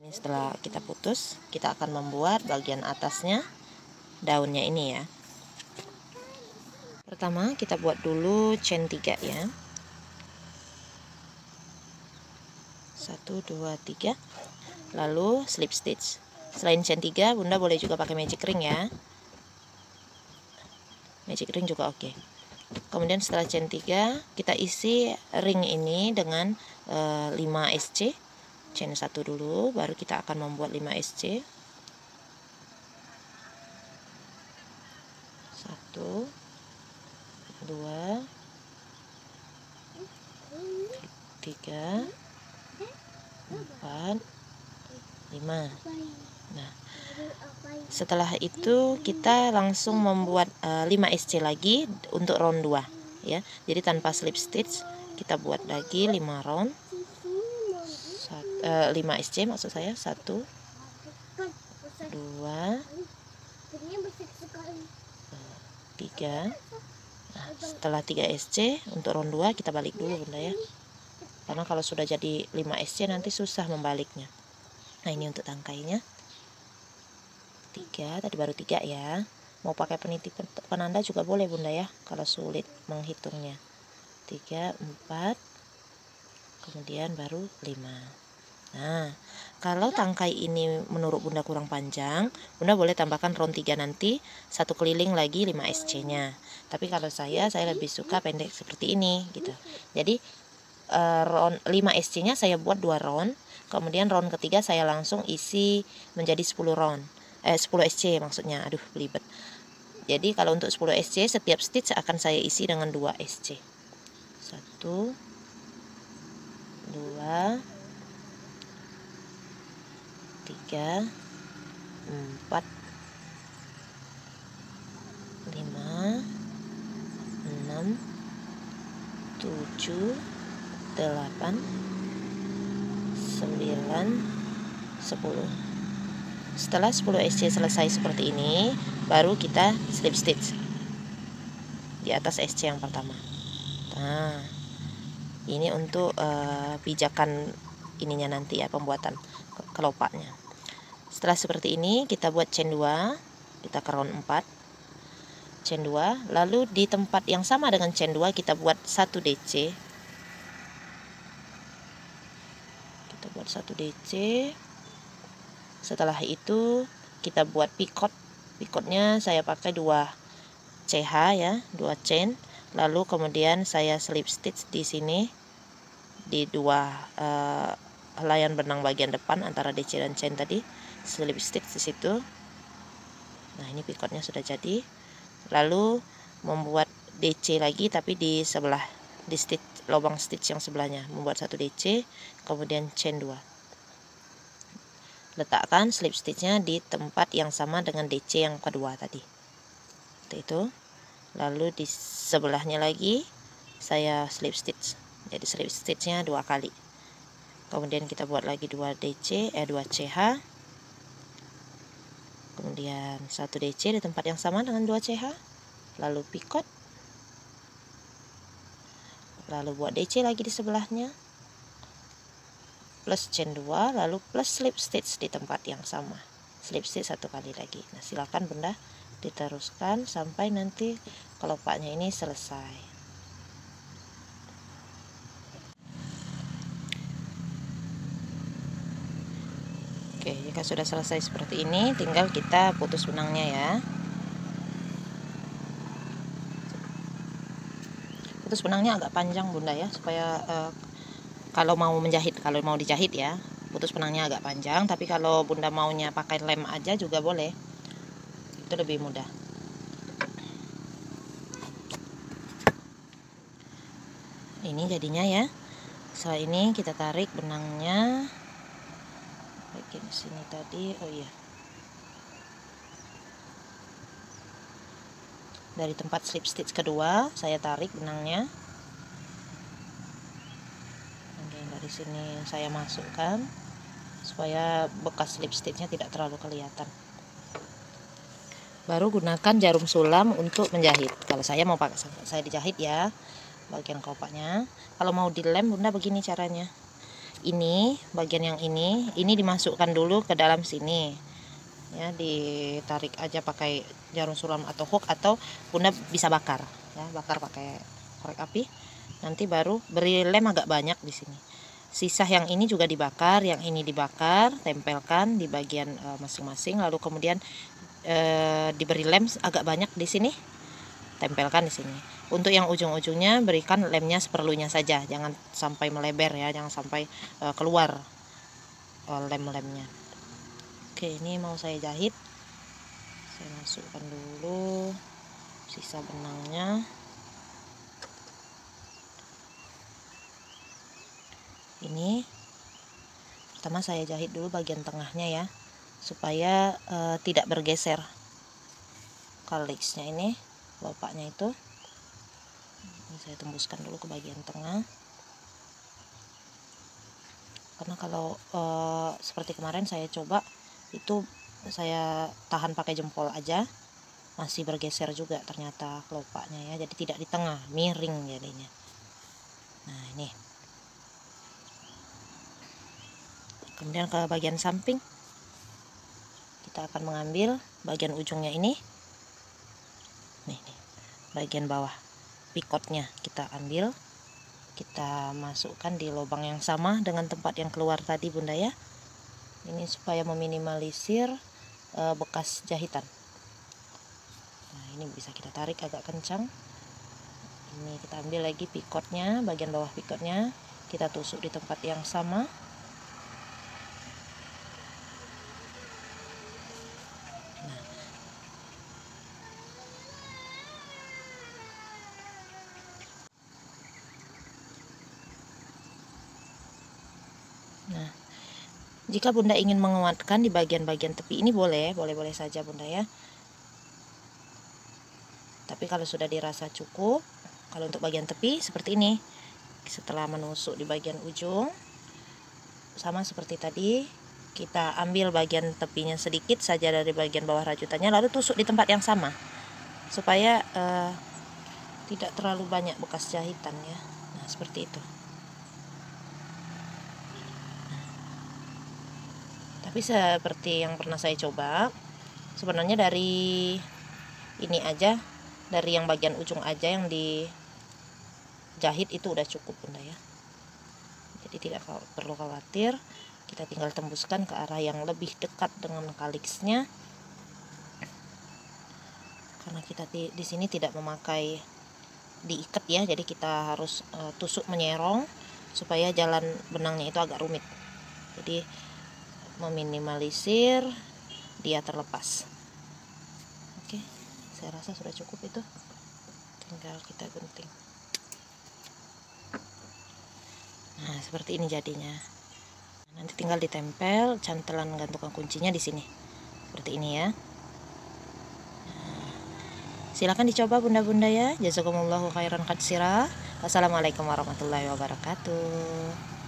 Ini setelah kita putus, kita akan membuat bagian atasnya, daunnya ini ya. Pertama kita buat dulu chain 3 ya. 1, 2, 3. Lalu slip stitch. Selain chain 3, Bunda boleh juga pakai magic ring ya. Magic ring juga oke. Kemudian setelah chain 3, kita isi ring ini dengan 5 SC. Chain 1 dulu, baru kita akan membuat 5 SC. 1, 2, 3, 4, 5. Nah, setelah itu kita langsung membuat 5 SC lagi untuk round 2 ya. Jadi tanpa slip stitch kita buat lagi 5 round. 5 SC maksud saya. 1, 2, 3. Nah, setelah 3 SC untuk round 2 kita balik dulu Bunda ya. Karena kalau sudah jadi 5 SC nanti susah membaliknya. Nah, ini untuk tangkainya. 3, tadi baru 3 ya. Mau pakai peniti penanda juga boleh Bunda ya, kalau sulit menghitungnya. 3, 4, kemudian baru 5. Nah, kalau tangkai ini menurut Bunda kurang panjang, Bunda boleh tambahkan round 3 nanti, 1 keliling lagi 5 SC-nya. Tapi kalau saya lebih suka pendek seperti ini gitu. Jadi round 5 SC-nya saya buat 2 round, kemudian round ketiga saya langsung isi menjadi 10 round. 10 SC maksudnya. Aduh, belibet. Jadi kalau untuk 10 SC setiap stitch akan saya isi dengan 2 SC. 1, 2, 3, 4, 5, 6, 7, 8, 9, 10. Setelah 10 SC selesai seperti ini, baru kita slip stitch di atas SC yang pertama. Nah, ini untuk pijakan ininya nanti ya, pembuatan kelopaknya. Setelah seperti ini kita buat chain 2, kita ke round 4, chain 2, lalu di tempat yang sama dengan chain 2 kita buat 1 DC. Kita buat 1 DC. Setelah itu kita buat picot. Picotnya saya pakai 2 CH ya, 2 chain. Lalu kemudian saya slip stitch di sini di 2 helaian benang bagian depan antara DC dan chain tadi, slip stitch di situ. Nah, ini picotnya sudah jadi. Lalu membuat DC lagi tapi di sebelah, di stitch lubang stitch yang sebelahnya, membuat 1 DC, kemudian chain 2. Letakkan slip stitchnya di tempat yang sama dengan DC yang kedua tadi. Seperti itu. Lalu di sebelahnya lagi saya slip stitch. Jadi slip stitchnya 2 kali. Kemudian kita buat lagi 2 DC, 2 CH. Kemudian 1 DC di tempat yang sama dengan 2 CH. Lalu picot. Lalu buat DC lagi di sebelahnya. Plus chain 2, lalu plus slip stitch di tempat yang sama. Slip stitch 1 kali lagi. Nah, silakan Bunda diteruskan sampai nanti kelopaknya ini selesai. Oke, jika sudah selesai seperti ini, tinggal kita putus benangnya ya. Putus benangnya agak panjang Bunda ya, supaya kalau mau menjahit, kalau mau dijahit ya, putus benangnya agak panjang. Tapi kalau Bunda maunya pakai lem aja juga boleh, itu lebih mudah. Ini jadinya ya. Setelah ini kita tarik benangnya bagian sini tadi. Oh iya, dari tempat slip stitch kedua saya tarik benangnya. Oke, dari sini saya masukkan supaya bekas slip stitchnya tidak terlalu kelihatan. Baru gunakan jarum sulam untuk menjahit. Kalau saya mau pakai, saya dijahit ya bagian kelopaknya. Kalau mau dilem Bunda begini caranya. ini, bagian yang ini dimasukkan dulu ke dalam sini ya, ditarik aja pakai jarum sulam atau hook, atau bunda bisa bakar ya, bakar pakai korek api. Nanti baru beri lem agak banyak di sini. Sisa yang ini juga dibakar, yang ini dibakar, tempelkan di bagian masing-masing, lalu kemudian diberi lem agak banyak di sini, tempelkan di sini. Untuk yang ujung-ujungnya berikan lemnya seperlunya saja, jangan sampai melebar ya, jangan sampai keluar lem-lemnya. Oke, ini mau saya jahit. Saya masukkan dulu sisa benangnya. Ini pertama saya jahit dulu bagian tengahnya ya, supaya tidak bergeser kaliksnya ini, lopaknya itu. Ini saya tembuskan dulu ke bagian tengah, karena kalau seperti kemarin saya coba itu, saya tahan pakai jempol aja masih bergeser juga ternyata kelopaknya ya, jadi tidak di tengah, miring jadinya. Nah ini, kemudian ke bagian samping kita akan mengambil bagian ujungnya ini, nih, bagian bawah pikotnya kita ambil, kita masukkan di lubang yang sama dengan tempat yang keluar tadi bunda ya. Ini supaya meminimalisir bekas jahitan. Nah ini bisa kita tarik agak kencang. Ini kita ambil lagi pikotnya, bagian bawah pikotnya kita tusuk di tempat yang sama. Nah, jika bunda ingin menguatkan di bagian-bagian tepi ini boleh saja bunda ya. Tapi kalau sudah dirasa cukup, kalau untuk bagian tepi seperti ini, setelah menusuk di bagian ujung, sama seperti tadi, kita ambil bagian tepinya sedikit saja dari bagian bawah rajutannya, lalu tusuk di tempat yang sama, supaya tidak terlalu banyak bekas jahitan ya. Nah seperti itu. Tapi seperti yang pernah saya coba, sebenarnya dari ini aja, dari yang bagian ujung aja yang dijahit itu udah cukup bunda ya. Jadi tidak perlu khawatir, kita tinggal tembuskan ke arah yang lebih dekat dengan kaliksnya. Karena kita di sini tidak memakai diikat ya, jadi kita harus tusuk menyerong supaya jalan benangnya itu agak rumit. Jadi meminimalisir dia terlepas. Oke, saya rasa sudah cukup itu, tinggal kita gunting. Nah seperti ini jadinya. Nanti tinggal ditempel cantelan gantungan kuncinya di sini seperti ini ya. Nah, silakan dicoba bunda-bunda ya. Jazakumullahu khairan katsira. Wassalamualaikum warahmatullahi wabarakatuh.